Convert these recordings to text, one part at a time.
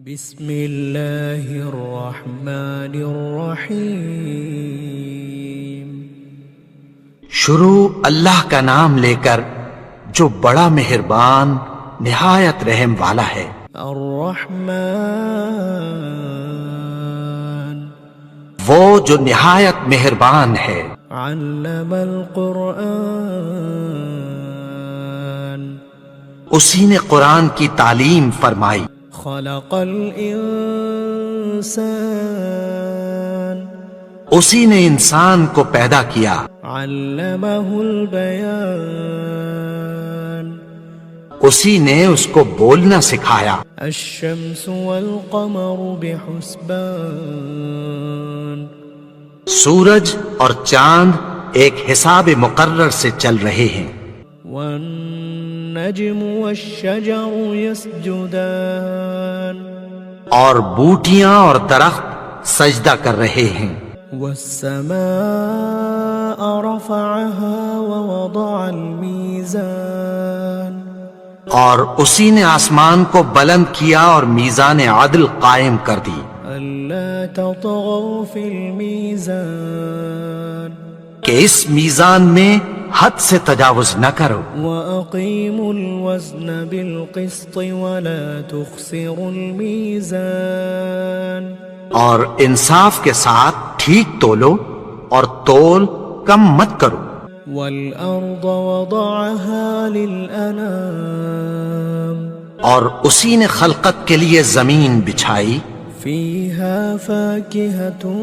بسم اللہ الرحمن الرحیم۔ شروع اللہ کا نام لے کر جو بڑا مہربان نہایت رحم والا ہے۔ الرحمن وہ جو نہایت مہربان ہے۔ علم القرآن اسی نے قرآن کی تعلیم فرمائی۔ خلق الانسان اسی نے انسان کو پیدا کیا۔ علمہ البیان اسی نے اس کو بولنا سکھایا۔ الشمس والقمر بحسبان سورج اور چاند ایک حساب مقرر سے چل رہے ہیں۔ والنجم والشجر يسجدان اور بوٹیاں اور درخت سجدہ کر رہے ہیں۔ والسماء رفعها ووضع الميزان اور اسی نے آسمان کو بلند کیا اور میزان عدل قائم کر دی۔ ألا تطغوا في الميزان کہ اس میزان میں حد سے تجاوز نہ کرو۔ وأقيموا الوزن بالقسط ولا تخسروا الميزان اور انصاف کے ساتھ ٹھیک تولو اور تول کم مت کرو۔ والأرض وضعها للأنام اور اسی نے خلقت کے لیے زمین بچھائی۔ فيها فاكهة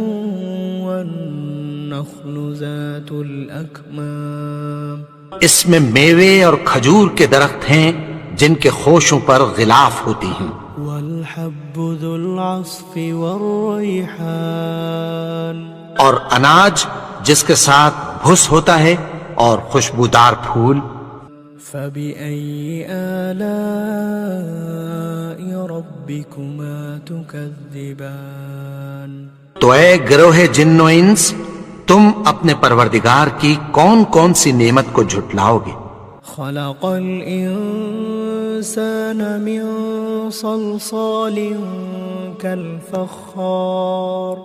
والنخل ذات الأكمام اس میں میوے اور کھجور کے درخت ہیں جن کے خوشوں پر غلاف ہوتی ہیں۔ والحب ذو العصف والريحان اور اناج جس کے ساتھ بھس ہوتا ہے اور خوشبودار پھول۔ فبأي آلاء ربكما تكذبان تو اے گروہ جن و انس، تم اپنے پروردگار کی کون کون سی نعمت کو جھٹلاؤ گے؟ خلق الإنسان من صلصال كالفخار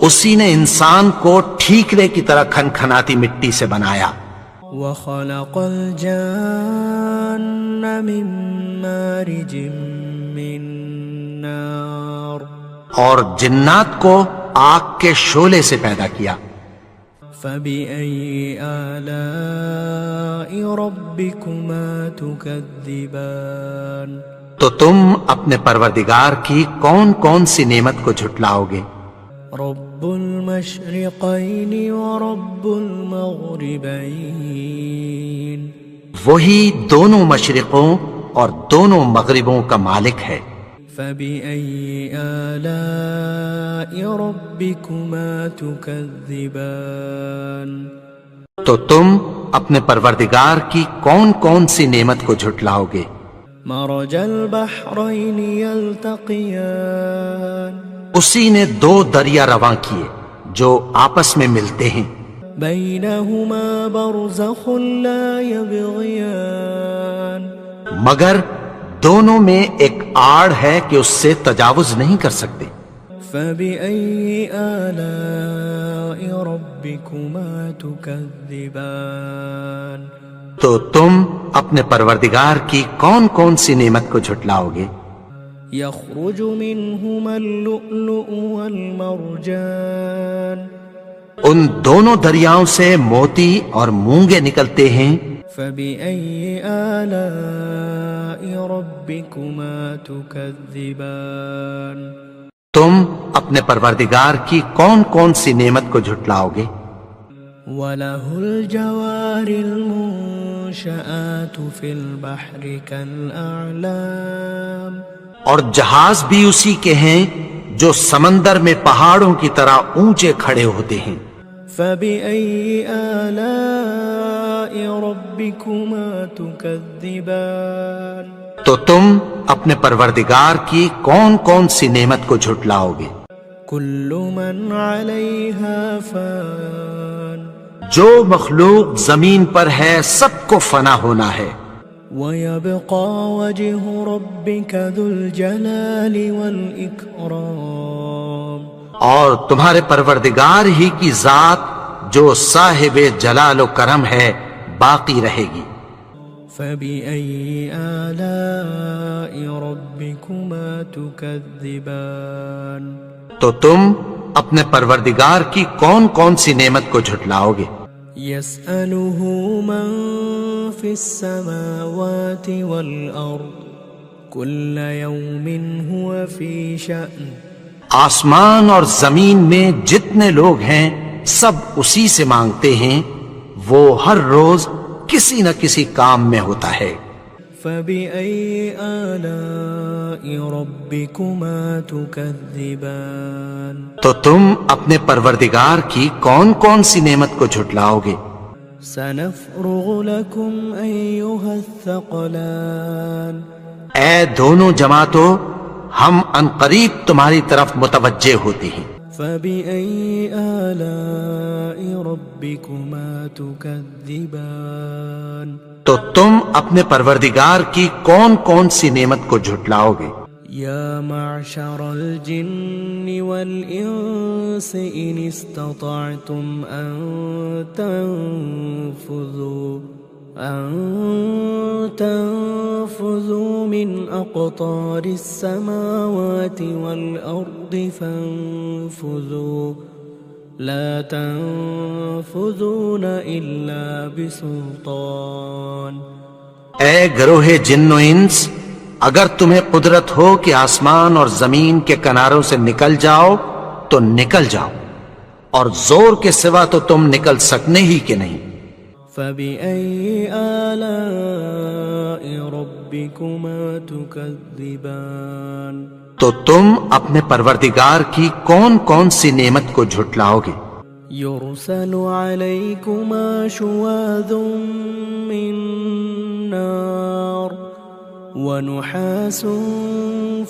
اسی نے انسان کو ٹھیکرے کی طرح کھنکھناتی مٹی سے بنایا۔ وخلق الجان من مارج من نار اور جنات کو آگ کے شعلے سے پیدا کیا۔ فبأي آلاء ربكما تكذبان تو تم اپنے پروردگار کی کون کون سی نعمت کو جھٹلاؤ گے؟ رب المشرقين ورب المغربين وہی دونوں مشرقوں اور دونوں مغربوں کا مالک ہے۔ فبأي آلاء ربكما تكذبان تو تم اپنے پروردگار کی کون کون سی نعمت کو جھٹلاؤ گے؟ مرج البحرين يلتقيان اسی نے دو دریا رواں کیے جو آپس میں ملتے ہیں۔ بينهما برزخ لا يبغيان مگر دونوں میں ایک آڑ ہے کہ اس سے تجاوز نہیں کر سکتے۔ فبأي آلاء ربكما تكذبان تو تم اپنے پروردگار کی کون کون سی نعمت کو جھٹلاؤ گے؟ يخرج منهما اللؤلؤ والمرجان ان دونوں دریاؤں سے موتی اور مونگے نکلتے ہیں۔ فبأي آلاء ربكما تكذبان تم اپنے پروردگار کی کون کون سی نعمت کو جھٹلاؤ گے؟ وله الجوار المنشآت في البحر كالأعلام اور جہاز بھی اسی کے ہیں جو سمندر میں پہاڑوں کی طرح اونچے کھڑے ہوتے ہیں۔ فبأي آلاء ربكما تكذبان تو تم اپنے پروردگار کی کون کون سی نعمت کو جھٹلاؤ گے؟ كل من عليها فان جو مخلوق زمین پر ہے سب کو فنا ہونا ہے۔ ويبقى وجه ربك ذو الجلال والإكرام اور تمہارے پروردگار ہی کی ذات جو صاحب جلال و کرم ہے باقی رہے گی۔ فبأي آلاء ربكما تكذبان تو تم اپنے پروردگار کی کون کون سی نعمت کو جھٹلاؤ گے؟ يسأله من في السماوات والأرض كل يوم هو في شأن آسمان اور زمین میں جتنے لوگ ہیں سب اسی سے مانگتے ہیں، وہ ہر روز کسی نہ کسی کام میں ہوتا ہے۔ فبأي آلاء ربكما تكذبان تو تم اپنے پروردگار کی کون کون سی نعمت کو جھٹلاؤ گے؟ سنفرغ لكم أيها الثقلان اے دونوں جماعتوں، ہم عنقریب تمہاری طرف متوجہ ہوتے ہیں۔ فبأي آلاء ربكما تكذبان تو تم اپنے پروردگار کی کون کون سی نعمت کو جھٹلاؤ گے؟ يا معشر الجن والإنس إن استطعتم أن تنفذوا من أقطار السماوات والأرض فانفذوا لا تنفذون إلا بسلطان اے گروہ جن و انس، اگر تمہیں قدرت ہو کہ آسمان اور زمین کے کناروں سے نکل جاؤ تو نکل جاؤ، اور زور کے سوا تو تم نکل سکنے ہی کہ نہیں۔ فبأي آلاء ربكما تكذبان تو تم اپنے پروردگار کی کون کون سی نعمت کو جھٹلاؤ گے؟ يرسل عليكما شواظ من نار ونحاس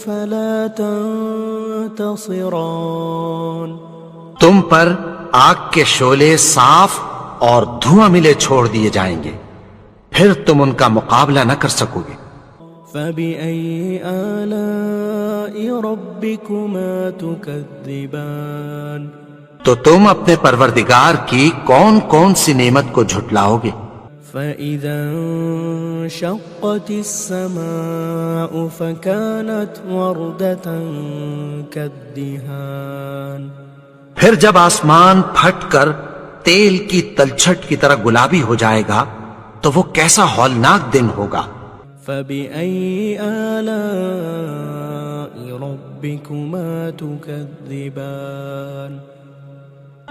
فلا تنتصران تم پر آگ کے شعلے صاف اور دھواں ملے چھوڑ دیے جائیں گے، پھر تم ان کا مقابلہ نہ کر سکو گے۔ فبأي آلاء ربكما تكذبان تو تم اپنے پروردگار کی کون کون سی نعمت کو جھٹلاؤ گے؟ فإذا انشقت السماء فكانت وردة كالدهان پھر جب آسمان پھٹ کر تیل کی تلچھٹ کی طرح گلابی ہو جائے گا تو وہ کیسا ہولناک دن ہوگا۔ فبأي آلاء ربكما تكذبان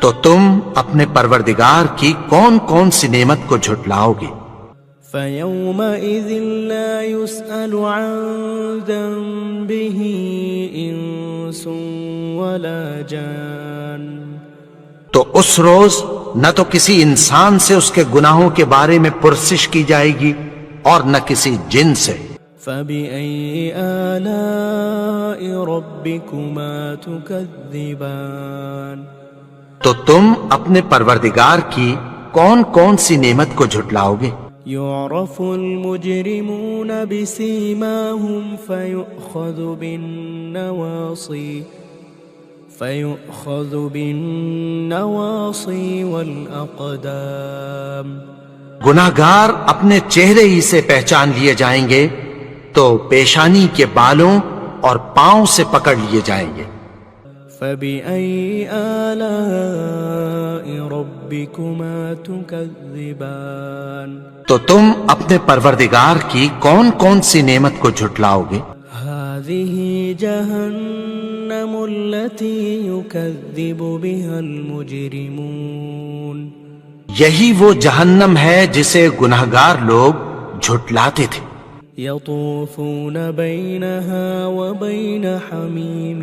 تو تم اپنے پروردگار کی کون کون سی نعمت کو جھٹلاؤ گے؟ فيومئذ لا يسأل عن ذنبه إنس ولا جان تو اس روز نہ تو کسی انسان سے اس کے گناہوں کے بارے میں پرسش کی جائے گی اور نہ کسی جن سے۔ فبأي آلاء ربكما تكذبان تو تم اپنے پروردگار کی کون کون سی نعمت کو جھٹلاؤ گے؟ يعرف المجرمون بسيماهم فيؤخذ بالنواصي والأقدام گناہگار اپنے چہرے ہی سے پہچان لیے جائیں گے تو پیشانی کے بالوں اور پاؤں سے پکڑ لیے جائیں گے۔ فبأي آلاء ربكما تكذبان تو تم اپنے پروردگار کی کون کون سی نعمت کو جھٹلاؤ گے؟ هذه جهنم التي يكذب بها المجرمون یہی وہ جہنم ہے جسے گناہگار لوگ جھٹلاتے تھے۔ يطوفون بينها وبين حميم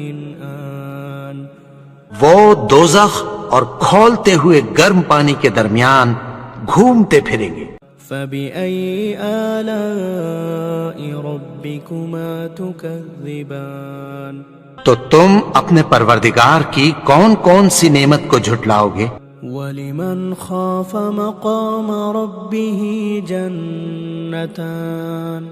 آن وہ دوزخ اور کھولتے ہوئے گرم پانی کے درمیان گھومتے پھریں گے۔ فبأي آلاء ربكما تكذبان تو تم اپنے پروردگار کی کون کون سی نعمت کو جھٹلاؤ گے؟ وَلِمَنْ خَافَ مَقَامَ رَبِّهِ جَنَّتَانِ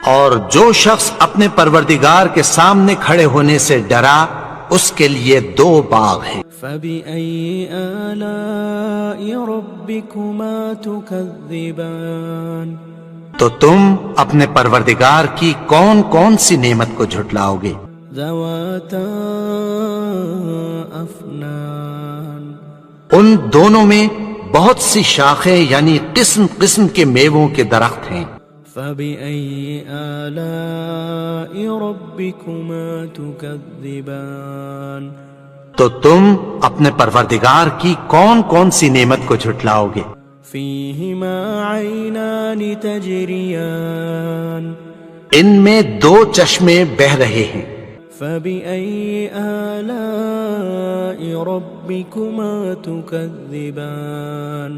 اور جو شخص اپنے پروردگار کے سامنے کھڑے ہونے سے ڈرا اس کے لیے 2 باغ ہیں۔ فَبِأَيِّ آلَاءِ رَبِّكُمَا تُكَذِّبَانِ تو تم اپنے پروردگار کی کون کون سی نعمت کو جھٹلاؤ گے؟ ذَوَاتَا أَفْنَانٍ ان دونوں میں بہت سی شاخیں یعنی قسم قسم کے میووں کے درخت ہیں۔ فَبِأَيِّ آلَاءِ رَبِّكُمَا تُكَذِّبَانِ تو تم اپنے پروردگار کی کون کون سی نعمت کو جھٹلاؤ گے؟ فِيهِمَا عَيْنَانِ تَجْرِيَانِ ان میں 2 چشمے بہہ رہے ہیں۔ فَبِأَيِّ آلَاءِ رَبِّكُمَا تُكَذِّبَانِ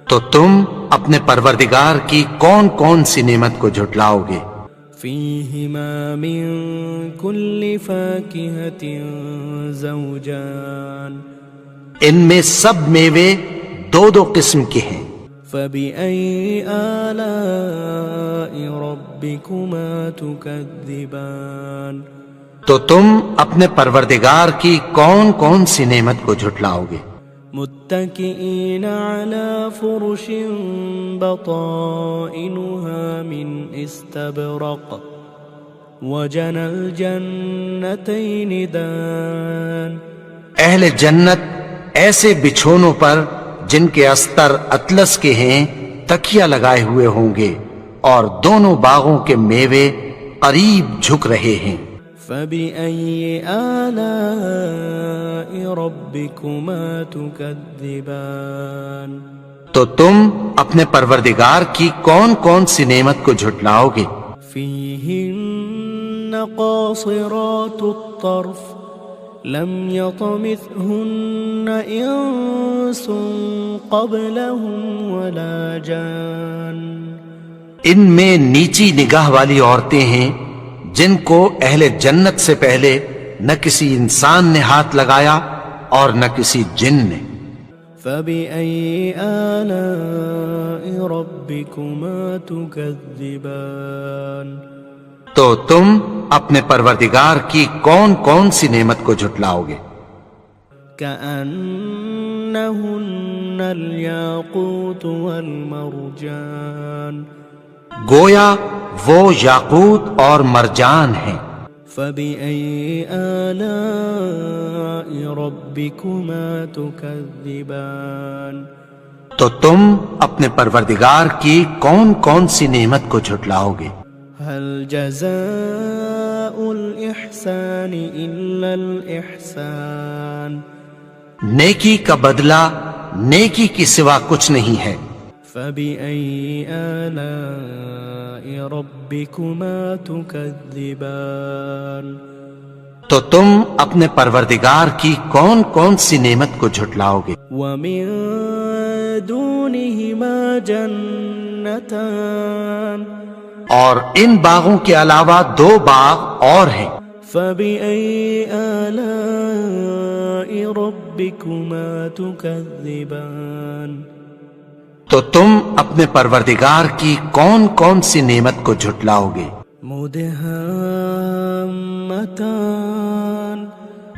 تو تم اپنے پروردگار کی کون کون سی نعمت کو جھٹلاؤ گے؟ فِيهِمَا مِن كُلِّ فَاكِهَةٍ زَوْجَانِ ان میں سب میوے 2 قسم کے ہیں۔ فَبِأَيِّ آلَاءِ رَبِّكُمَا تُكَذِّبَانِ تو تم اپنے پروردگار کی کون کون سی نعمت کو جھٹلاؤ گے؟ متكئين على فرش بطائنها من استبرق وجنى الجنتين دان اہل جنت ایسے بچھونوں پر جن کے استر اطلس کے ہیں تکیہ لگائے ہوئے ہوں گے اور دونوں باغوں کے میوے قریب جھک رہے ہیں۔ فَبِأَيِّ آلَاءِ رَبِّكُمَا تُكَذِّبَانِ تو تم اپنے پروردگار کی کون کون سی نعمت کو جھٹلاؤ گے؟ فِيهِنَّ قَاصِرَاتُ الطَّرْفِ لَمْ يَطْمِثْهُنَّ إِنسٌ قَبْلَهُمْ وَلَا جَانٌّ ان میں نیچی نگاہ والی عورتیں ہیں جن کو اہل جنت سے پہلے نہ کسی انسان نے ہاتھ لگایا اور نہ کسی جن نے۔ فَبِأَيِّ آلَاءِ رَبِّكُمَا تُكَذِّبَانِ تو تم اپنے پروردگار کی کون کون سی نعمت کو جھٹلاؤ گے؟ كَأَنَّهُنَّ الْيَاقُوتُ وَالْمَرْجَانُ گویا وہ یاقوت اور مرجان ہیں۔ فَبِأَيِّ آلَاءِ رَبِّكُمَا تُكَذِّبَانِ تو تم اپنے پروردگار کی کون کون سی نعمت کو جھٹلاؤ گے؟ هَلْ جَزَاءُ الْإِحْسَانِ إِلَّا الْإِحْسَانُ نیکی کا بدلہ نیکی کی سوا کچھ نہیں ہے۔ فَبِأَيِّ آلَاءِ رَبِّكُمَا تُكَذِّبَانِ تو تم اپنے پروردگار کی کون کون سی نعمت کو جھٹلاؤ گے؟ وَمِن دُونِهِمَا جَنَّتَانِ اور ان باغوں کے علاوہ 2 باغ اور ہیں۔ فَبِأَيِّ آلَاءِ رَبِّكُمَا تُكَذِّبَانِ تو تم اپنے پروردگار کی کون کون سی نعمت کو جھٹلاؤ گے؟ مُدْهَامَّتَانِ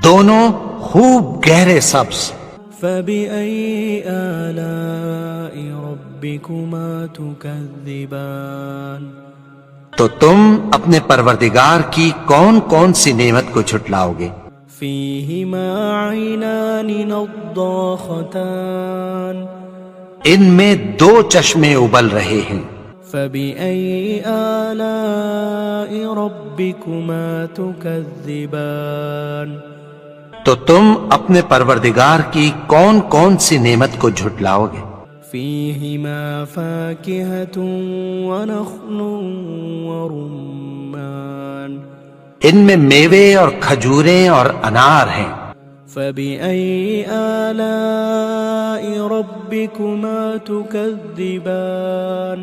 دونوں خوب گہرے سبز۔ فَبِأَيِّ آلَاءِ رَبِّكُمَا تُكَذِّبَانِ تو تم اپنے پروردگار کی کون کون سی نعمت کو جھٹلاؤ گے؟ فِيهِمَا عَيْنَانِ نَضَّاخَتَانِ ان میں 2 چشمے ابل رہے ہیں۔ فَبِأَيِّ آلَاءِ رَبِّكُمَا تُكَذِّبَانِ تو تم اپنے پروردگار کی کون کون سی نعمت کو جھٹلاؤ گے؟ فِيهِمَا فَاكِهَةٌ وَنَخْلٌ وَرُمَّانٌ ان میں میوے اور کھجوریں اور انار ہیں۔ فَبِأَيِّ آلَاءِ رَبِّكُمَا تُكَذِّبَانِ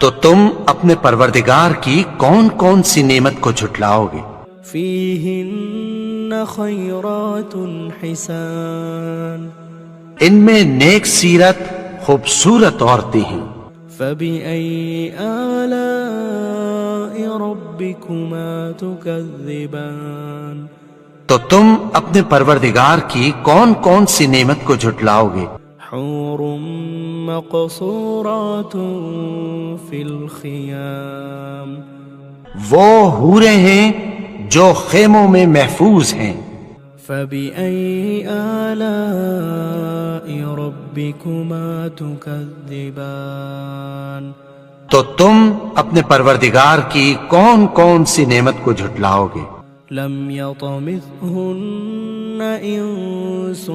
تو تم اپنے پروردگار کی کون کون سی نعمت کو جھٹلاؤ گے؟ فِيهِنَّ خَيْرَاتٌ حِسَانٌ ان میں نیک سیرت خوبصورت عورتیں ہیں. فبأي آلاء ربكما تكذبان تو تم اپنے پروردگار کی کون کون سی نعمت کو جھٹلاؤ گے؟ حور مقصورات في الخيام وہ حوریں ہیں جو خیموں میں محفوظ ہیں. فبأي آلاء ربكما تكذبان تو تم اپنے پروردگار کی کون کون سی نعمت کو جھٹلاؤ گے؟ لم يطمثهن انس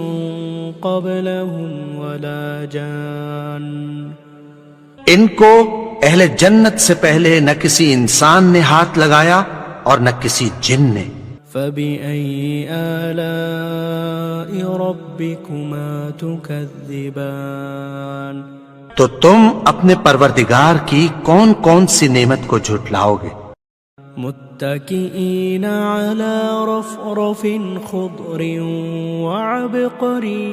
قبلهم ولا جان ان کو اہل جنت سے پہلے نہ کسی انسان نے ہاتھ لگایا اور نہ کسی جن نے. فبأي آلاء ربكما تكذبان تو تم اپنے پروردگار کی کون کون سی نعمت کو جھٹلاؤ گے؟ متكئين على رفرف خضر وعبقري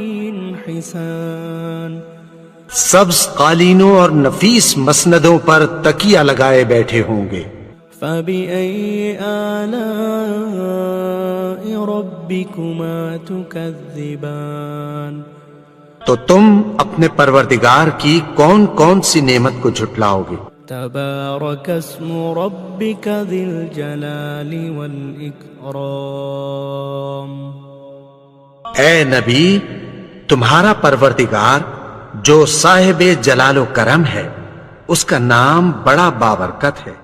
حسان سبز قالینوں اور نفیس مسندوں پر تکیہ لگائے بیٹھے ہوں گے. فبأي آلاء ربكما تكذبان تو تم اپنے پروردگار کی کون کون سی نعمت کو جھٹلاؤ گے؟ تبارك اسم ربك ذي الجلال والإكرام اے نبی، تمہارا پروردگار جو صاحب جلال و کرم ہے اس کا نام بڑا بابرکت ہے.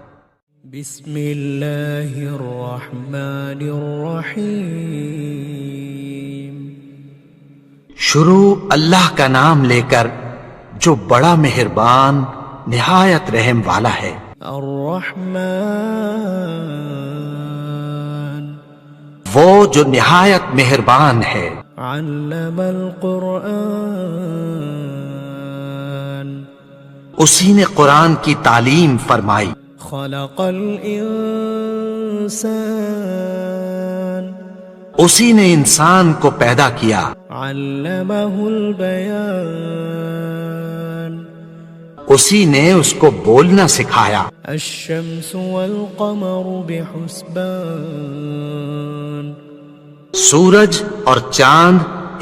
بسم اللہ الرحمن الرحیم شروع اللہ کا نام لے کر جو بڑا مہربان نہایت رحم والا ہے. الرحمن وہ جو نہایت مہربان ہے. علم القرآن اسی نے قرآن کی تعلیم فرمائی. خلق الانسان اسی نے انسان کو پیدا کیا. علمہ البیان اسی نے اس کو بولنا سکھایا. الشمس والقمر بحسبان سورج اور چاند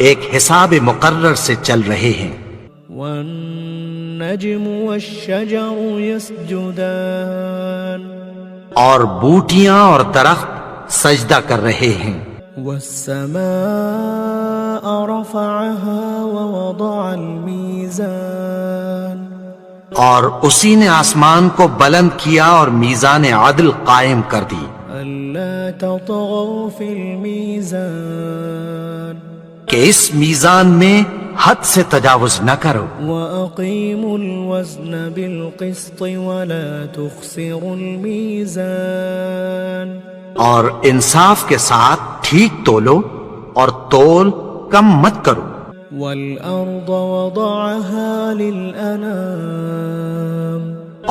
ایک حساب مقرر سے چل رہے ہیں. والنجم والشجر يسجدان اور بوٹیاں اور درخت سجدہ کر رہے ہیں. والسماء رفعها ووضع الميزان اور اسی نے آسمان کو بلند کیا اور میزان عدل قائم کر دی. ألا تطغوا في الميزان کہ اس میزان میں حد سے تجاوز نہ کرو. وأقيموا الوزن بالقسط ولا تخسروا الميزان اور انصاف کے ساتھ ٹھیک تولو اور تول کم مت کرو. والأرض وضعها للأنام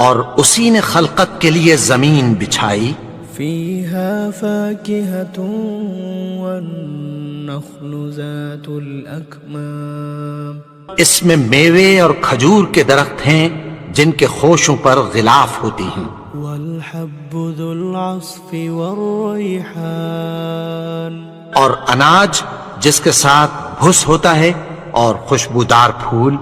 اور اسی نے خلقت کے لیے زمین بچھائی. فيها فاكهة والنخل ذات الأكمام اس میں میوے اور کھجور کے درخت ہیں جن کے خوشوں پر غلاف ہوتی ہیں. والحب ذو العصف والريحان اور اناج جس کے ساتھ بھس ہوتا ہے اور خوشبودار پھول.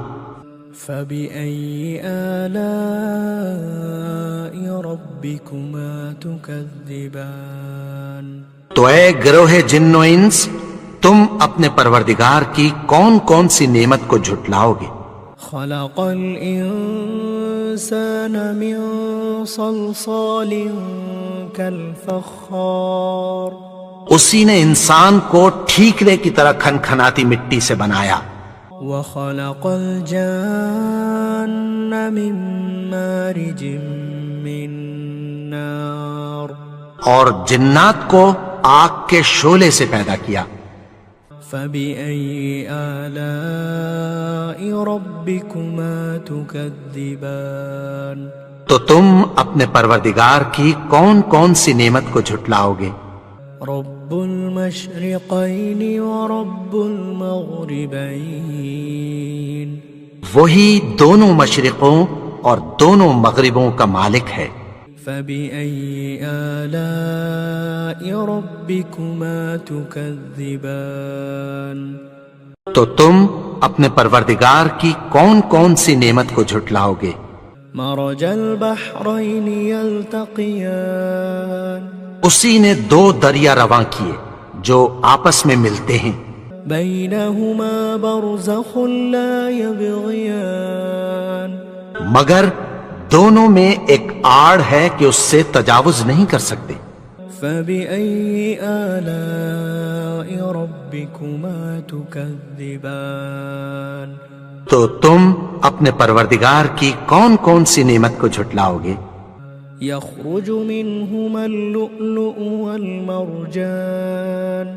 فبأي آلاء ربكما تكذبان تو اے گروہ جن و انس، تم اپنے پروردگار کی کون کون سی نعمت کو جھٹلاؤ گے؟ خلق الإنسان من صلصال كالفخار اسی نے انسان کو ٹھیکرے کی طرح کھنکھناتی مٹی سے بنایا. وخلق الجان من مارج من نار اور جنات کو آگ کے شعلے سے پیدا کیا. فبأي آلاء ربكما تكذبان تو تم اپنے پروردگار کی کون کون سی نعمت کو جھٹلاؤ گے؟ رب المشرقين ورب المغربين وہی دونوں مشرقوں اور دونوں مغربوں کا مالک ہے۔ فبأي آلاء ربكما تكذبان تو تم اپنے پروردگار کی کون کون سی نعمت کو جھٹلاؤ گے؟ مرج البحرين يلتقيان اسی نے دو دریا رواں کیے جو آپس میں ملتے ہیں، بينهما برزخ لا يبغيان مگر دونوں میں ایک آڑ ہے کہ اس سے تجاوز نہیں کر سکتے۔ فبأي آلاء ربكما تكذبان تو تم اپنے پروردگار کی کون کون سی نعمت کو جھٹلاؤ گے؟ يخرج منهما اللؤلؤ والمرجان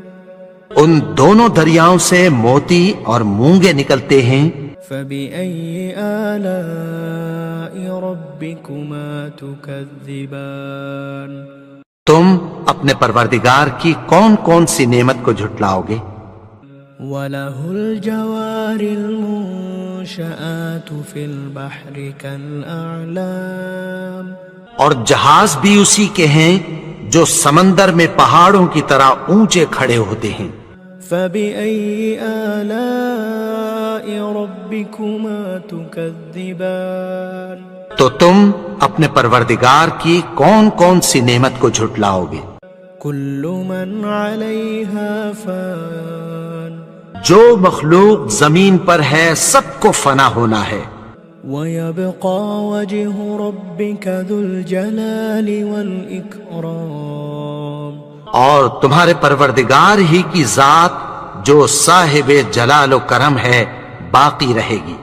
ان دونوں دریاؤں سے موتی اور مونگے نکلتے ہیں۔ فبأي آلاء ربكما تكذبان تم اپنے پروردگار کی کون کون سی نعمت کو جھٹلاؤ گے؟ وله الجوار المنشآت في البحر كالأعلام اور جہاز بھی اسی کے ہیں جو سمندر میں پہاڑوں کی طرح اونچے کھڑے ہوتے ہیں۔ فبأي آلاء ربكما تكذبان تو تم اپنے پروردگار کی کون کون سی نعمت کو جھٹلاؤ گے؟ كل من عليها فان جو مخلوق زمین پر ہے سب کو فنا ہونا ہے، ويبقى وجه ربك ذو الجلال والإكرام اور تمہارے پروردگار ہی کی ذات جو صاحب جلال و کرم ہے باقی رہے گی۔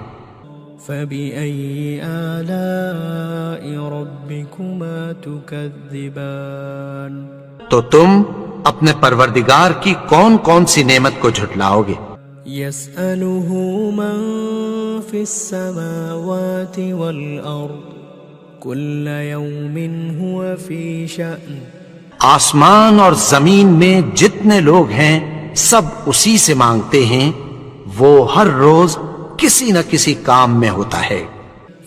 فبأي آلاء ربكما تكذبان تو تم اپنے پروردگار کی کون کون سی نعمت کو جھٹلاؤ گے؟ يسأله من في السماوات والأرض كل يوم هو في شأن آسمان اور زمین میں جتنے لوگ ہیں سب اسی سے مانگتے ہیں، وہ ہر روز کسی نہ کسی کام میں ہوتا ہے۔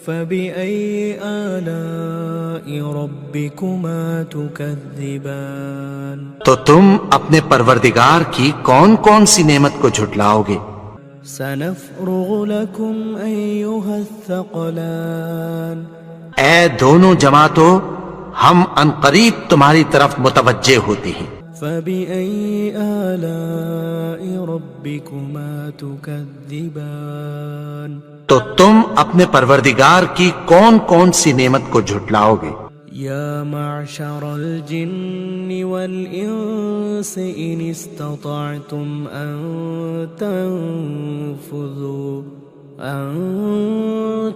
فبأي آلاء ربكما تكذبان تو تم اپنے پروردگار کی کون کون سی نعمت کو جھٹلاؤ گے؟ سنفرغ لكم أيها الثقلان اے دونوں جماعتوں، ہم عنقریب تمہاری طرف متوجہ ہوتے ہیں۔ فبأي آلاء ربكما تكذبان تو تم اپنے پروردگار کی کون کون سی نعمت کو جھٹلاؤ گے؟ يا معشر الجن والإنس إن استطعتم أن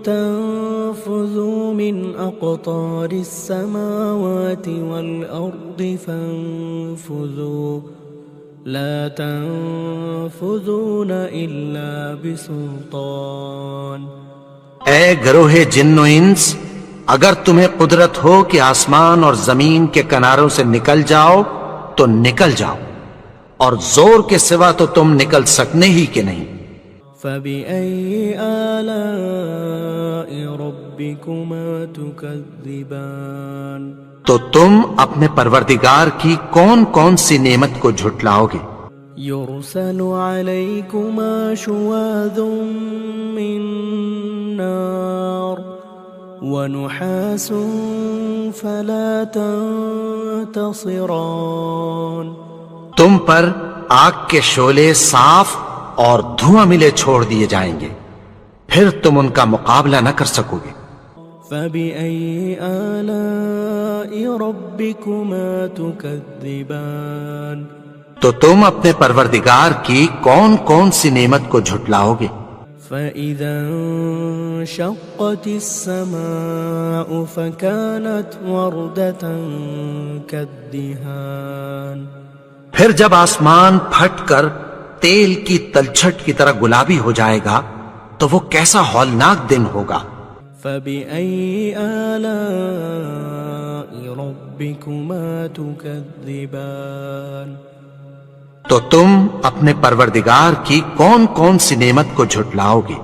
تنفذوا من أقطار السماوات والأرض فانفذوا لا تنفذون إلا بسلطان اے گروہ جن و انس، اگر تمہیں قدرت ہو کہ آسمان اور زمین کے کناروں سے نکل جاؤ تو نکل جاؤ، اور زور کے سوا تو تم نکل سکنے ہی کہ نہیں۔ فبأي آلاء ربكما تكذبان تو تم اپنے پروردگار کی کون کون سی نعمت کو جھٹلاؤ گے؟ يرسل عليكما شواظ من نار ونحاس فلا تنتصران تم پر آگ کے شعلے صاف اور دھواں ملے چھوڑ دیے جائیں گے، پھر تم ان کا مقابلہ نہ کر سکو گے۔ فبأي آلاء ربكما تكذبان تو تم اپنے پروردگار کی کون کون سی نعمت کو جھٹلاؤ گے؟ فإذا انشقت السماء فكانت وردة كالدهان پھر جب آسمان پھٹ کر تیل کی تلچھٹ کی طرح گلابی ہو جائے گا تو وہ کیسا ہولناک دن ہوگا۔ فبأي آلاء ربكما تكذبان تو تم اپنے پروردگار کی کون کون سی نعمت کو جھٹلاؤ گے؟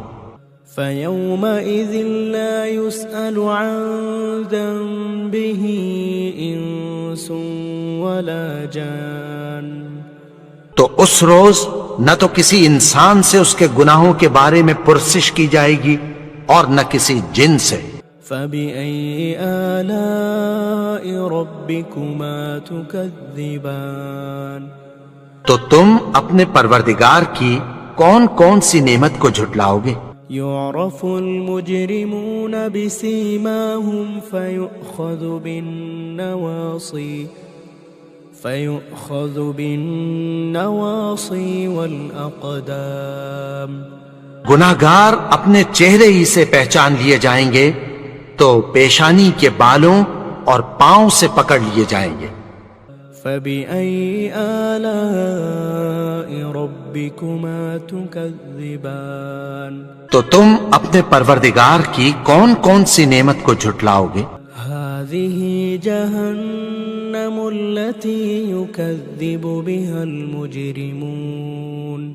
فيومئذ لا يسأل عن ذنبه إنس ولا جان. تو اس روز نہ تو کسی انسان سے اس کے گناہوں کے بارے میں پرسش کی جائے گی اور نہ کسی جن سے. فبأي آلاء ربكما تكذبان. تو تم اپنے پروردگار کی کون کون سی نعمت کو جھٹلاؤ گے؟ يعرف المجرمون بسيماهم فيؤخذ بالنواصي والأقدام. گناہگار اپنے چہرے ہی سے پہچان لیے جائیں گے تو پیشانی کے بالوں اور پاؤں سے پکڑ لیے جائیں گے. فبأي آلاء ربكما تكذبان. تو تم اپنے پروردگار کی کون کون سی نعمت کو جھٹلاؤ گے؟ هذه جهنم التي يكذب بها المجرمون.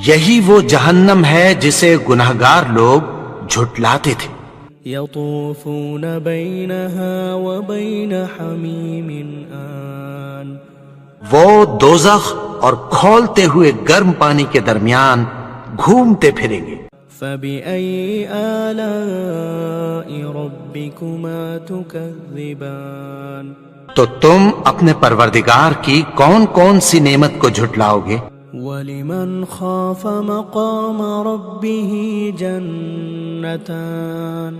یہی وہ جہنم ہے جسے گناہگار لوگ جھٹلاتے تھے. يطوفون بينها وبين حميم آن. وہ دوزخ اور کھولتے ہوئے گرم پانی کے درمیان گھومتے پھریں گے. فبأي آلاء ربكما تكذبان. تو تم اپنے پروردگار کی کون کون سی نعمت کو جھٹلاؤ گے؟ وَلِمَنْ خَافَ مَقَامَ رَبِّهِ جَنَّتَانِ.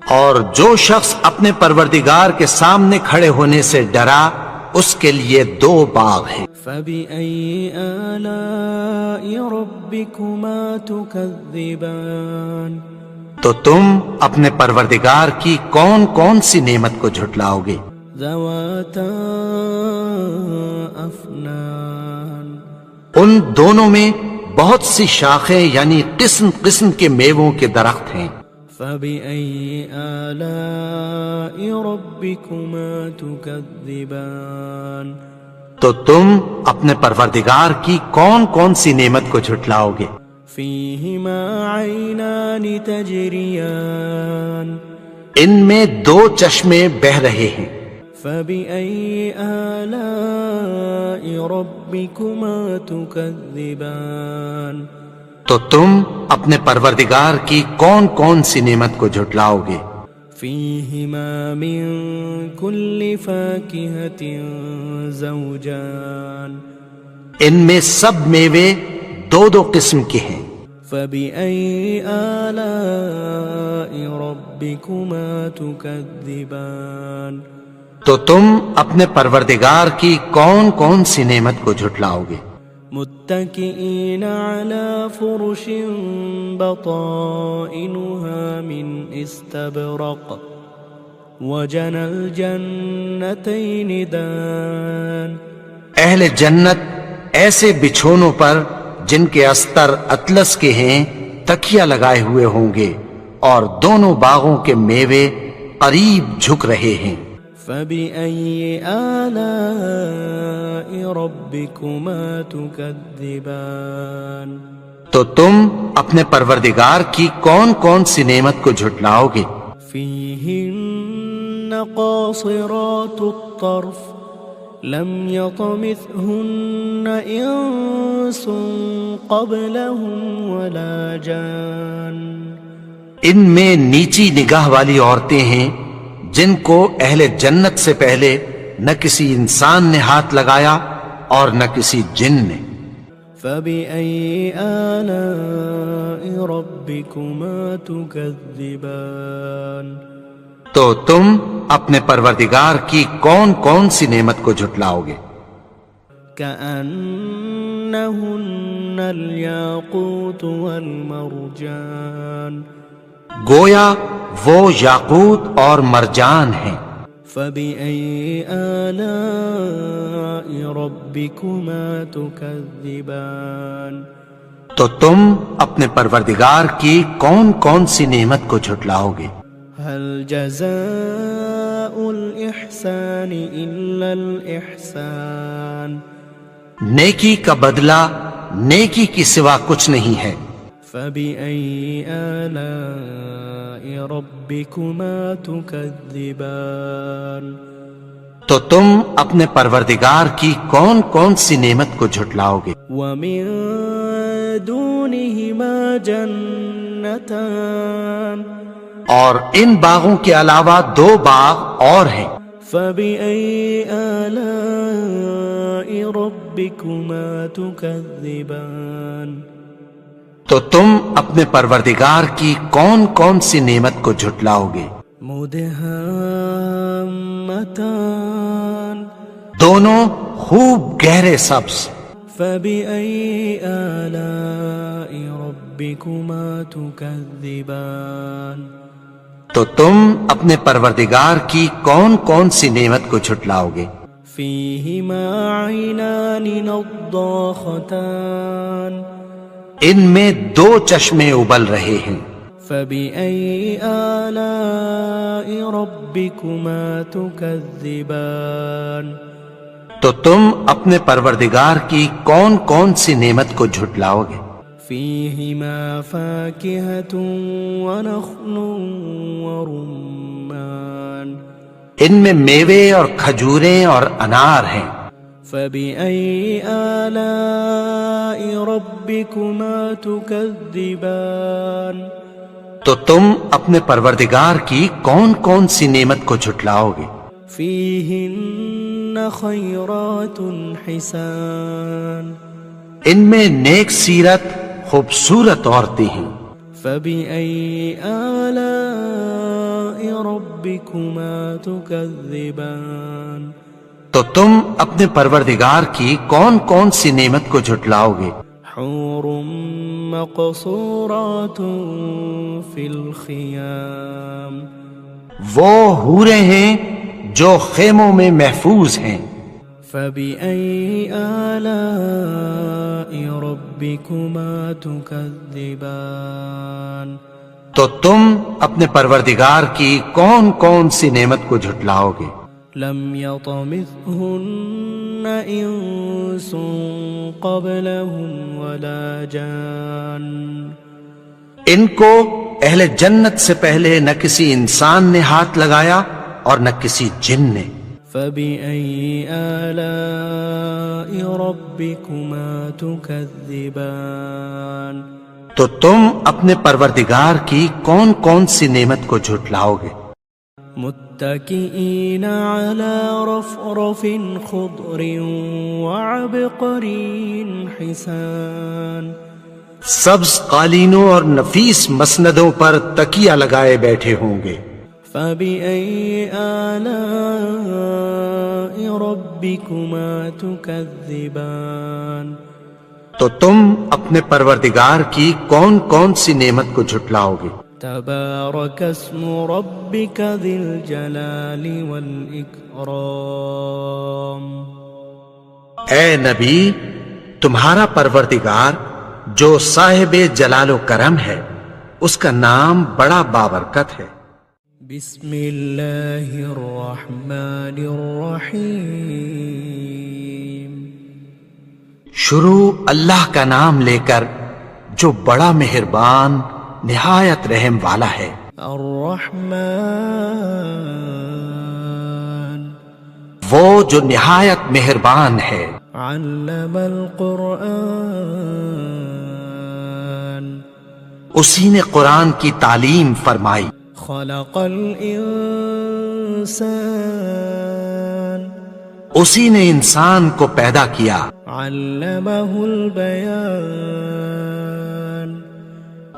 اور جو شخص اپنے پروردگار کے سامنے کھڑے ہونے سے ڈرا اس کے لیے 2 باغ ہیں. فَبِأَيِّ آلَاءِ رَبِّكُمَا تُكَذِّبَانِ. تو تم اپنے پروردگار کی کون کون سی نعمت کو جھٹلاؤ گے؟ ذَوَاتَا أَفْنَانٍ. ان دونوں میں بہت سی شاخیں یعنی قسم قسم کے میووں کے درخت ہیں. فَبِأَيِّ آلَاءِ رَبِّكُمَا تُكَذِّبَانِ. تو تم اپنے پروردگار کی کون کون سی نعمت کو جھٹلاؤ گے؟ فِيهِمَا عَيْنَانِ تَجْرِيَانِ. ان میں 2 چشمے بہہ رہے ہیں. فَبِأَيِّ آلَاءِ رَبِّكُمَا تُكَذِّبَانِ. تو تم اپنے پروردگار کی کون کون سی نعمت کو جھٹلاؤ گے؟ فِيهِمَا مِن كُلِّ فَاكِهَةٍ زَوْجَانِ. ان میں سب میوے 2 قسم کے ہیں. فَبِأَيِّ آلَاءِ رَبِّكُمَا تُكَذِّبَانِ. تو تم اپنے پروردگار کی کون کون سی نعمت کو جھٹلاؤ گے؟ متكئين على فرش بطائنها من استبرق وجنى الجنتين دان. اہل جنت ایسے بچھونوں پر جن کے استر اطلس کے ہیں تکیہ لگائے ہوئے ہوں گے اور دونوں باغوں کے میوے قریب جھک رہے ہیں. فَبِأَيِّ آلَاءِ رَبِّكُمَا تُكَذِّبَانِ. تو تم اپنے پروردگار کی کون کون سی نعمت کو جھٹلاؤ گے؟ فِيهِنَّ قَاصِرَاتُ الطَّرْفِ لَمْ يَطْمِثْهُنَّ إِنسٌ قَبْلَهُمْ وَلَا جَانٌ. ان میں نیچی نگاہ والی عورتیں ہیں جن کو اہل جنت سے پہلے نہ کسی انسان نے ہاتھ لگایا اور نہ کسی جن نے. فَبِأَيِّ آلَاءِ رَبِّكُمَا تُكَذِّبَانِ. تو تم اپنے پروردگار کی کون کون سی نعمت کو جھٹلاؤ گے؟ كَأَنَّهُنَّ الْيَاقُوتُ وَالْمَرْجَانُ. گویا وہ یاقوت اور مرجان ہیں. فَبِأَيِّ آلَاءِ رَبِّكُمَا تُكَذِّبَانِ. تو تم اپنے پروردگار کی کون کون سی نعمت کو جھٹلاؤ گے؟ هَلْ جَزَاءُ الْإِحْسَانِ إِلَّا الْإِحْسَانُ. نیکی کا بدلہ نیکی کی سوا کچھ نہیں ہے. فبأي آلاء ربكما تكذبان تو تم اپنے پروردگار کی کون کون سی نعمت کو جھٹلاؤ گے؟ ومن دونهما جنتان اور ان باغوں کے علاوہ دو باغ اور ہیں۔ فبأي آلاء ربكما تكذبان تو تم اپنے پروردگار کی کون کون سی نعمت کو جھٹلاؤ گے؟ مدهامتان دونوں خوب گہرے سبز۔ فبأي آلاء ربكما تكذبان تو تم اپنے پروردگار کی کون کون سی نعمت کو جھٹلاؤ گے؟ فيهما عينان نضاختان ان میں دو چشمے ابل رہے ہیں۔ فبأي آلاء ربكما تكذبان تو تم اپنے پروردگار کی کون کون سی نعمت کو جھٹلاؤ گے؟ فيهما فاكهة ونخل ورمان ان میں میوے اور کھجوریں اور انار ہیں۔ فبأي آلاء ربكما تكذبان تو تم اپنے پروردگار کی کون کون سی نعمت کو جھٹلاؤ گے؟ فيهن خيرات حسان ان میں نیک سیرت خوبصورت عورتیں ہیں۔ فبأي آلاء ربكما تكذبان تو تم اپنے پروردگار کی کون کون سی نعمت کو جھٹلاؤ گے؟ حور مقصورات في الخيام وہ حوریں ہیں جو خیموں میں محفوظ ہیں۔ فبأي آلاء ربكما تكذبان تو تم اپنے پروردگار کی کون کون سی نعمت کو جھٹلاؤ گے؟ لم يطمثهن انس قبلهم ولا جان ان کو اہل جنت سے پہلے نہ کسی انسان نے ہاتھ لگایا اور نہ کسی جن نے۔ فبأي آلاء ربكما تكذبان تو تم اپنے پروردگار کی کون کون سی نعمت کو جھٹلاؤ گے؟ متكئين على رفرف خضر وعبقري حسان سبز قالینوں اور نفیس مسندوں پر تکیہ لگائے بیٹھے ہوں گے۔ فبأي آلاء ربكما تكذبان تو تم اپنے پروردگار کی کون کون سی نعمت کو جھٹلاؤ گے؟ تبارك اسم ربك ذي الجلال والإكرام اے نبی، تمہارا پروردگار جو صاحب جلال و کرم ہے، اس کا نام بڑا بابرکت ہے۔ بسم اللہ الرحمن الرحیم شروع اللہ کا نام لے کر جو بڑا مہربان نہایت رحم والا ہے۔ الرحمن وہ جو نہایت مہربان ہے۔ علم القرآن اسی نے قرآن کی تعلیم فرمائی۔ خلق الانسان اسی نے انسان کو پیدا کیا۔ علمہ البیان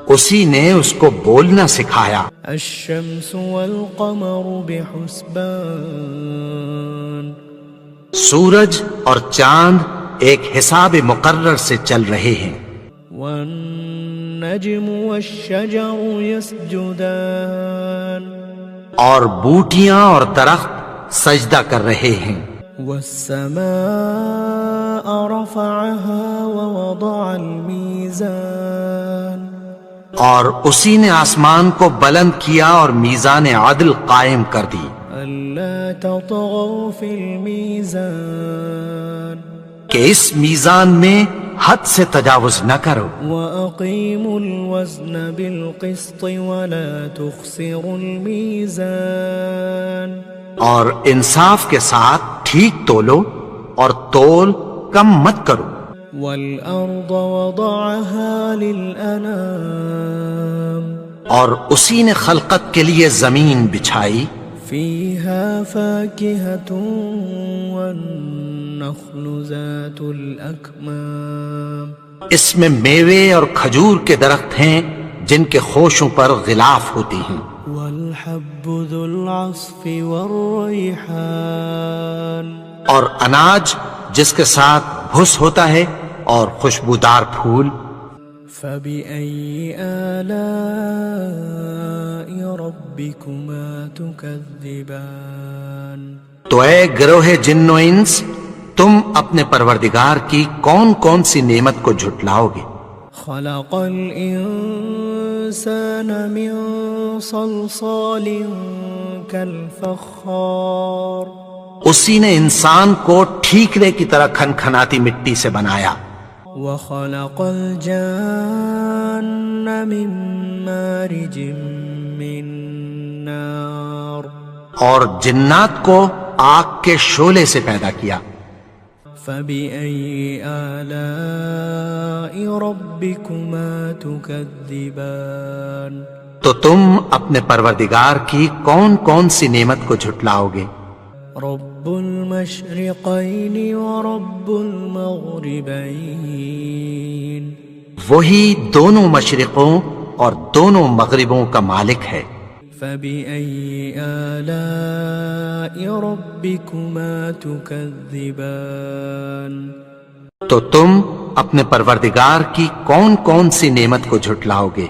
اسی نے اس کو بولنا سکھایا۔ الشمس والقمر بحسبان سورج اور چاند ایک حساب مقرر سے چل رہے ہیں۔ والنجم والشجر يسجدان اور بوٹیاں اور درخت سجدہ کر رہے ہیں۔ والسماء رفعها ووضع الميزان اور اسی نے آسمان کو بلند کیا اور میزان عدل قائم کر دی۔ ألا تطغوا في الميزان کہ اس میزان میں حد سے تجاوز نہ کرو، وأقيموا الوزن بالقسط ولا تخسروا الميزان اور انصاف کے ساتھ ٹھیک تولو اور تول کم مت کرو۔ والأرض وضعها للأنام اور اسی نے خلقت کے لیے زمین بچھائی، فيها فاكهة والنخل ذات الأكمام اس میں میوے اور کھجور کے درخت ہیں جن کے خوشوں پر غلاف ہوتی ہیں، والحب ذو العصف والريحان اور اناج جس کے ساتھ بھس ہوتا ہے اور خوشبودار پھول۔ فبأي آلاء ربكما تكذبان تو اے گروہ جن و انس، تم اپنے پروردگار کی کون کون سی نعمت کو جھٹلاؤ گے؟ خلق الإنسان من صلصال كالفخار اسی نے انسان کو ٹھیکرے کی طرح کھنکھناتی مٹی سے بنایا، وخلق الجان من مارج من نار اور جنات کو آگ کے شعلے سے پیدا کیا۔ فبأي آلاء ربكما تكذبان تو تم اپنے پروردگار کی کون کون سی نعمت کو جھٹلاؤ گے؟ رب المشرقين ورب المغربين وہی دونوں مشرقوں اور دونوں مغربوں کا مالک ہے۔ فبأي آلاء ربكما تكذبان تو تم اپنے پروردگار کی کون کون سی نعمت کو جھٹلاؤ گے؟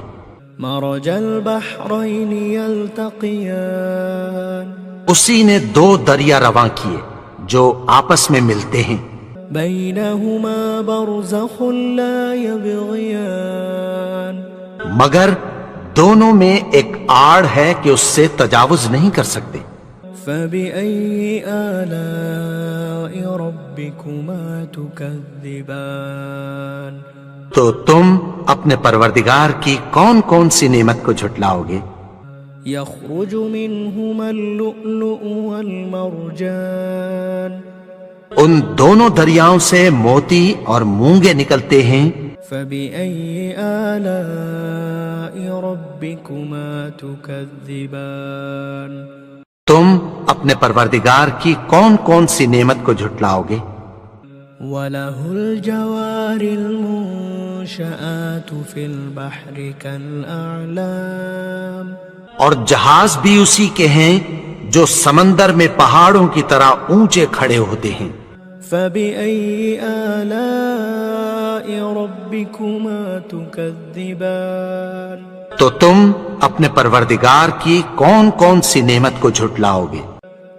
مرج البحرين يلتقيان اسی نے دو دریا رواں کیے جو آپس میں ملتے ہیں، بينهما برزخ لا يبغيان مگر دونوں میں ایک آڑ ہے کہ اس سے تجاوز نہیں کر سکتے۔ فبأي آلاء ربكما تكذبان تو تم اپنے پروردگار کی کون کون سی نعمت کو جھٹلاؤ گے؟ يخرج منهما اللؤلؤ والمرجان ان دونوں دریاؤں سے موتی اور مونگے نکلتے ہیں۔ فبأي آلاء ربكما تكذبان تم اپنے پروردگار کی کون کون سی نعمت کو جھٹلاؤ گے؟ وله الجوار المنشآت في البحر كالأعلام اور جہاز بھی اسی کے ہیں جو سمندر میں پہاڑوں کی طرح اونچے کھڑے ہوتے ہیں۔ فبأي آلاء ربكما تكذبان تو تم اپنے پروردگار کی کون کون سی نعمت کو جھٹلاؤ گے؟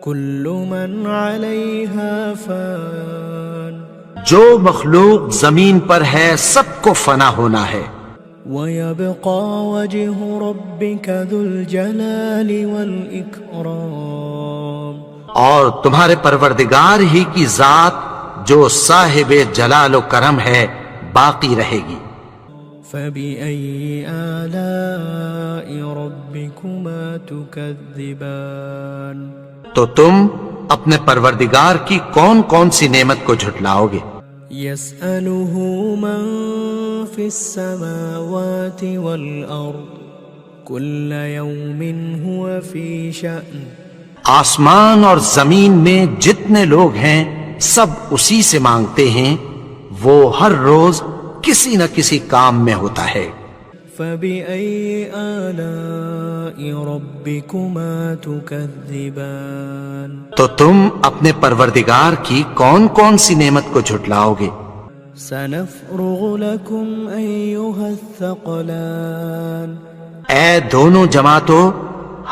كل من عليها فان جو مخلوق زمین پر ہے سب کو فنا ہونا ہے، ويبقى وجه ربك ذو الجلال والإكرام اور تمہارے پروردگار ہی کی ذات جو صاحب جلال و کرم ہے باقی رہے گی۔ فبأي آلاء ربكما تكذبان تو تم اپنے پروردگار کی کون کون سی نعمت کو جھٹلاؤ گے؟ يسأله من في السماوات والأرض كل يوم هو في شأن آسمان اور زمین میں جتنے لوگ ہیں سب اسی سے مانگتے ہیں، وہ ہر روز کسی نہ کسی کام میں ہوتا ہے۔ فبأي آلاء ربكما تكذبان تو تم اپنے پروردگار کی کون کون سی نعمت کو جھٹلاؤ گے؟ سنفرغ لكم أيها الثقلان اے دونوں جماعتوں،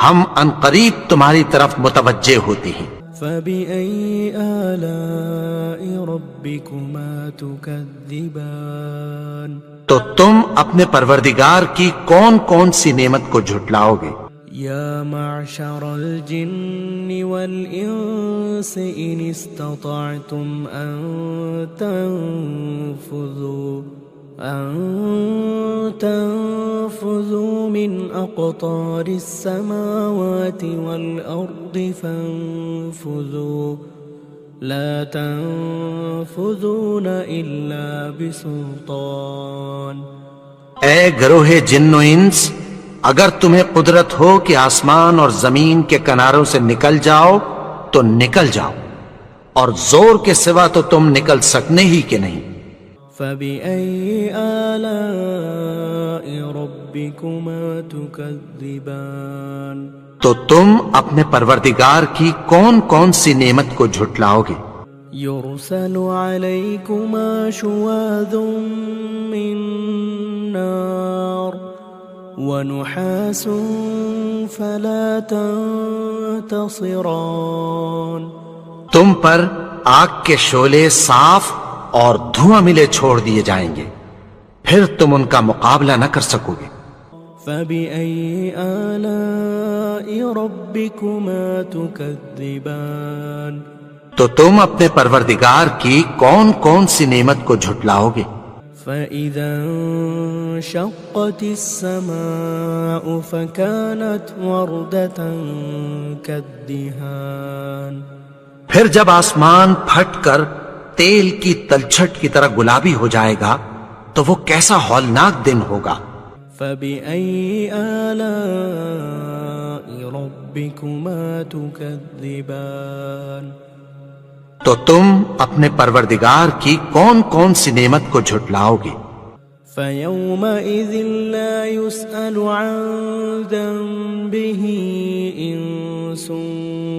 ہم عنقریب تمہاری طرف متوجہ ہوتے ہیں۔ فبأي آلاء ربكما تكذبان تو تم اپنے پروردگار کی کون کون سی نعمت کو جھٹلاؤ گے؟ يا معشر الجن والإنس إن استطعتم أن تنفذوا أن تنفذوا من أقطار السماوات والأرض فانفذوا لا تنفذون إلا بسلطان۔ اے گروہ جن و انس، اگر تمہیں قدرت ہو کہ آسمان اور زمین کے کناروں سے نکل جاؤ تو نکل جاؤ، اور زور کے سوا تو تم نکل سکنے ہی کہ نہیں۔ فَبِأَيِّ آلَاءِ رَبِّكُمَا تُكَذِّبَانِ، تو تم اپنے پروردگار کی کون کون سی نعمت کو جھٹلاؤ گے؟ يُرْسَلُ عَلَيْكُمَا شُوَاظٌ مِّن نَّارٍ وَنُحَاسٌ فَلَا تَنتَصِرَانِ، تم پر آگ کے شعلے صاف اور دھواں ملے چھوڑ دیے جائیں گے، پھر تم ان کا مقابلہ نہ کر سکو گے۔ فَبِأَيِّ آلَاءِ رَبِّكُمَا تُكَذِّبَانِ، تو تم اپنے پروردگار کی کون کون سی نعمت کو جھٹلاؤ گے؟ فَإِذَا انشَقَّتِ السَّمَاءُ فَكَانَتْ وَرْدَةً كَالدِّهَانِ، پھر جب آسمان پھٹ کر تیل کی تلچھٹ کی طرح گلابی ہو جائے گا تو وہ کیسا ہولناک دن ہوگا۔ فَبِأَيِّ آلَاءِ رَبِّكُمَا تُكَذِّبَانِ، تو تم اپنے پروردگار کی کون کون سی نعمت کو جھٹلاؤ گے؟ فَيَوْمَئِذٍ لَا يُسْأَلُ عَن ذَنبِهِ إِنسٌ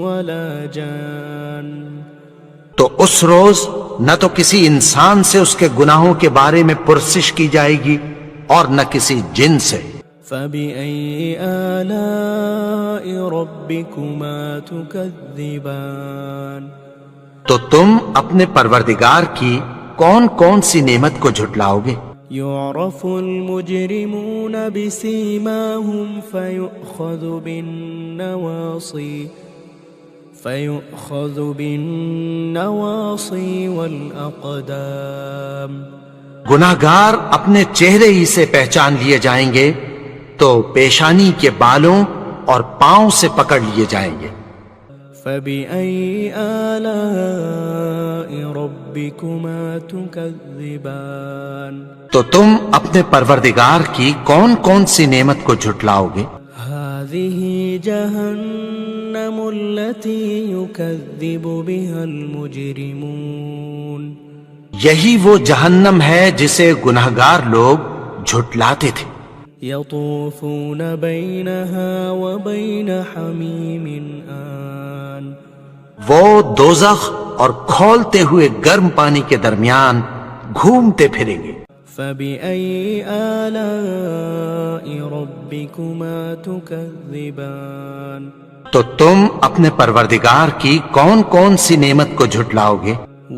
وَلَا جَانٌ، تو اس روز نہ تو کسی انسان سے اس کے گناہوں کے بارے میں پرسش کی جائے گی اور نہ کسی جن سے۔ فَبِأَيِّ آلَاءِ رَبِّكُمَا تُكَذِّبَانِ، تو تم اپنے پروردگار کی کون کون سی نعمت کو جھٹلاؤ گے؟ يُعْرَفُ الْمُجْرِمُونَ بِسِيمَاهُمْ فَيُؤْخَذُ بِالنَّوَاصِي وَالْأَقْدَامِ، گناہگار اپنے چہرے ہی سے پہچان لیے جائیں گے تو پیشانی کے بالوں اور پاؤں سے پکڑ لیے جائیں گے۔ فَبِأَيِّ آلَاءِ رَبِّكُمَا تُكَذِّبَانِ، تو تم اپنے پروردگار کی کون کون سی نعمت کو جھٹلاؤ گے؟ هَذِهِ جَهَنَّمُ الَّتِي يُكَذِّبُ بِهَا الْمُجْرِمُونَ، یہی وہ جہنم ہے جسے گناہگار لوگ جھٹلاتے تھے۔ يَطُوفُونَ بَيْنَهَا وَبَيْنَ حَمِيمٍ آن، وہ دوزخ اور کھولتے ہوئے گرم پانی کے درمیان گھومتے پھریں گے۔ فَبِأَيِّ آلَاءِ رَبِّكُمَا تُكَذِّبَانِ، تو تم اپنے پروردگار کی کون کون سی نعمت کو جھٹلاؤ گے؟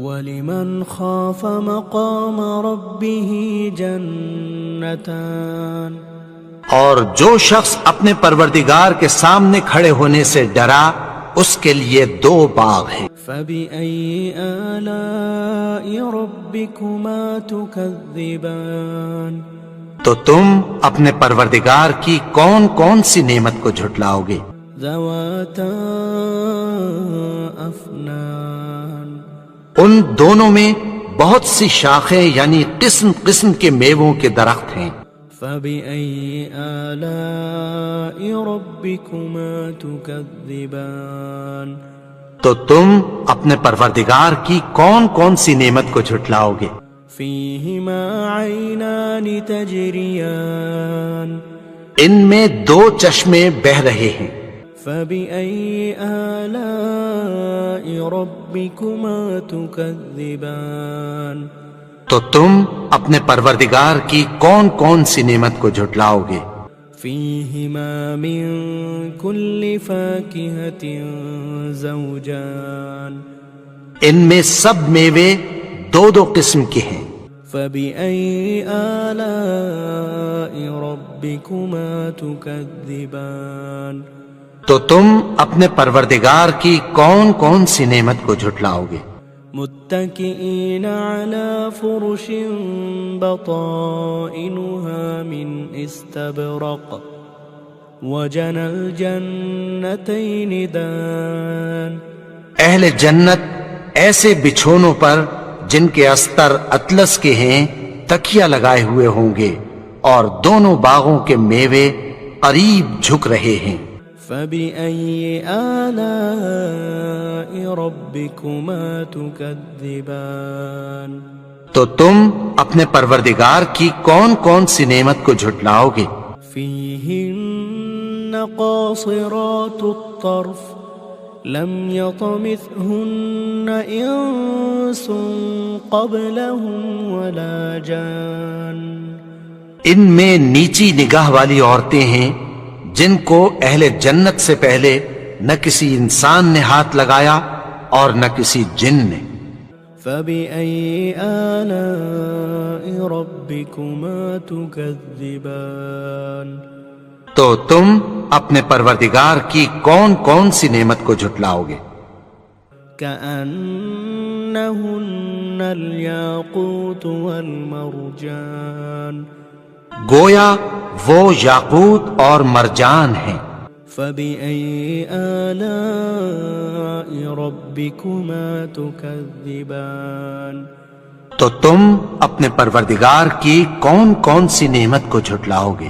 وَلِمَنْ خَافَ مَقَامَ رَبِّهِ جَنَّتَانِ، اور جو شخص اپنے پروردگار کے سامنے کھڑے ہونے سے ڈرا اس کے لیے دو باغ ہیں۔ فَبِأَيِّ آلَاءِ رَبِّكُمَا تُكَذِّبَانِ، تو تم اپنے پروردگار کی کون کون سی نعمت کو جھٹلاؤ گے؟ ذَوَاتَا أَفْنَانٍ، ان دونوں میں بہت سی شاخیں یعنی قسم قسم کے میووں کے درخت ہیں۔ فَبِأَيِّ آلَاءِ رَبِّكُمَا تُكَذِّبَانِ، تو تم اپنے پروردگار کی کون کون سی نعمت کو جھٹلاؤ گے؟ فِيهِمَا عَيْنَانِ تَجْرِيَانِ، ان میں دو چشمے بہہ رہے ہیں۔ فَبِأَيِّ آلَاءِ رَبِّكُمَا تُكَذِّبَانِ، تو تم اپنے پروردگار کی کون کون سی نعمت کو جھٹلاؤ گے؟ فِيهِمَا مِن كُلِّ فَاكِهَةٍ زَوْجَانِ، ان میں سب میوے دو دو قسم کے ہیں۔ فَبِأَيِّ آلَاءِ رَبِّكُمَا تُكَذِّبَانِ، تو تم اپنے پروردگار کی کون کون سی نعمت کو جھٹلاؤ گے؟ متكئين على فرش بطائنها من استبرق وجنى الجنتين دان. اہل جنت ایسے بچھونوں پر جن کے استر اطلس کے ہیں تکیہ لگائے ہوئے ہوں گے، اور دونوں باغوں کے میوے قریب جھک رہے ہیں. فبأي آلاء ربكما تكذبان. تو تم اپنے پروردگار کی کون کون سی نعمت کو جھٹلاؤ گے؟ فيهن قاصرات الطرف لم يطمثهن انس قبلهم ولا جان. ان میں نیچی نگاہ والی عورتیں ہیں جن کو اہل جنت سے پہلے نہ کسی انسان نے ہاتھ لگایا اور نہ کسی جن نے. فبأي آلاء ربكما تكذبان. تو تم اپنے پروردگار کی کون کون سی نعمت کو جھٹلاؤ گے؟ كأنهن الياقوت والمرجان. گویا وہ یاقوت اور مرجان ہیں. فبأي آلاء ربكما تكذبان. تو تم اپنے پروردگار کی کون کون سی نعمت کو جھٹلاؤ گے؟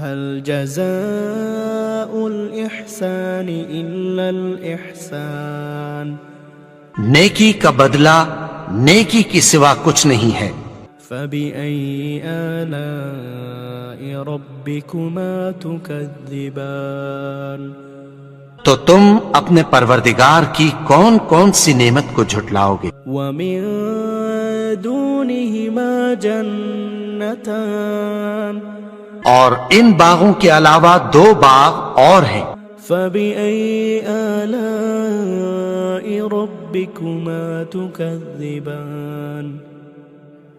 هل جزاء الإحسان إلا الإحسان. نیکی کا بدلہ نیکی کی سوا کچھ نہیں ہے. فبأي آلاء ربكما تكذبان. تو تم اپنے پروردگار کی کون کون سی نعمت کو جھٹلاؤ گے؟ ومن دونهما جنتان. اور ان باغوں کے علاوہ دو باغ اور ہیں. فبأي آلاء ربكما تكذبان.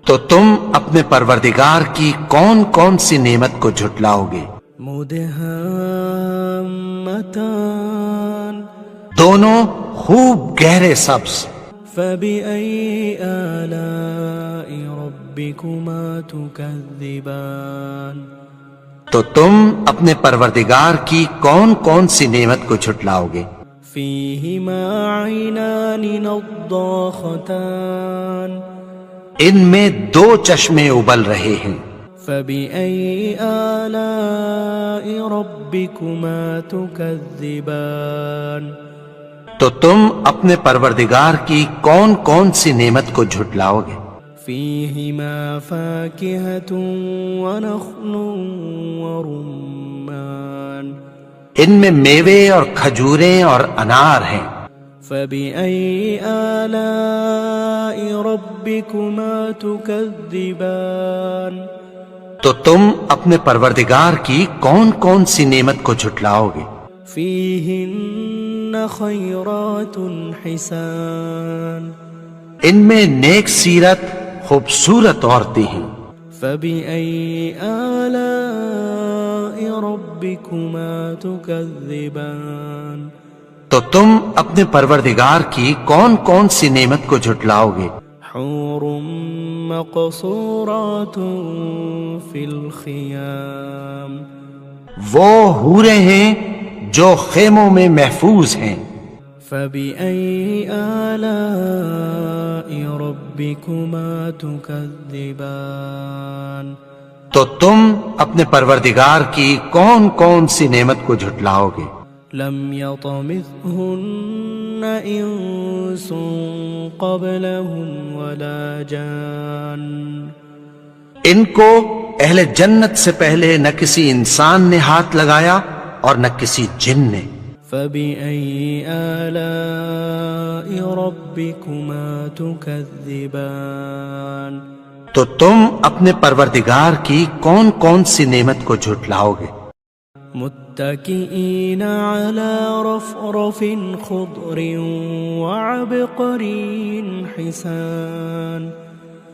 تو تم اپنے پروردگار کی کون کون سی نعمت کو جھٹلاؤ گے؟ مدهامتان. دونوں خوب گہرے سبز. فبأي آلاء ربكما تكذبان. تو تم اپنے پروردگار کی کون کون سی نعمت کو جھٹلاؤ گے؟ فيهما عينان نضاختان. ان میں دو چشمے ابل رہے ہیں. فبأي آلاء ربكما تكذبان. تو تم اپنے پروردگار کی کون کون سی نعمت کو جھٹلاؤ گے؟ فيهما فاكهة ونخل ورمان. ان میں میوے اور کھجوریں اور انار ہیں. فبأي آلاء ربكما تكذبان. تو تم اپنے پروردگار کی کون کون سی نعمت کو جھٹلاؤ گے؟ فيهن خيرات حسان. ان میں نیک سیرت خوبصورت عورتیں ہیں. فبأي آلاء ربكما تكذبان. تو تم اپنے پروردگار کی کون کون سی نعمت کو جھٹلاؤ گے؟ حور مقصورات في الخيام. وہ حوریں ہیں جو خیموں میں محفوظ ہیں. فبأي آلاء ربكما تكذبان. تو تم اپنے پروردگار کی کون کون سی نعمت کو جھٹلاؤ گے؟ لم يطمثهن انس قبلهم ولا جان. ان کو اہل جنت سے پہلے نہ کسی انسان نے ہاتھ لگایا اور نہ کسی جن نے. فبأي آلاء ربكما تكذبان. تو تم اپنے پروردگار کی کون کون سی نعمت کو جھٹلاؤ گے؟ متكئين على رفرف خضر وعبقري حسان.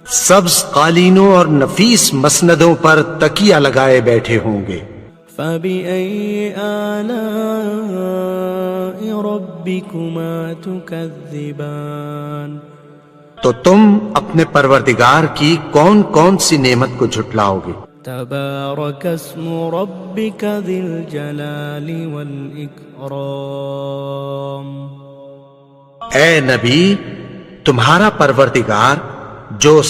سبز قالینوں اور نفیس مسندوں پر تکیہ لگائے بیٹھے ہوں گے. فبأي آلاء ربكما تكذبان. تو تم اپنے پروردگار کی کون کون سی نعمت کو جھٹلاؤ گے؟ تبارك اسم ربك ذي الجلال والإكرام. اے نبی، تمہارا پروردگار جو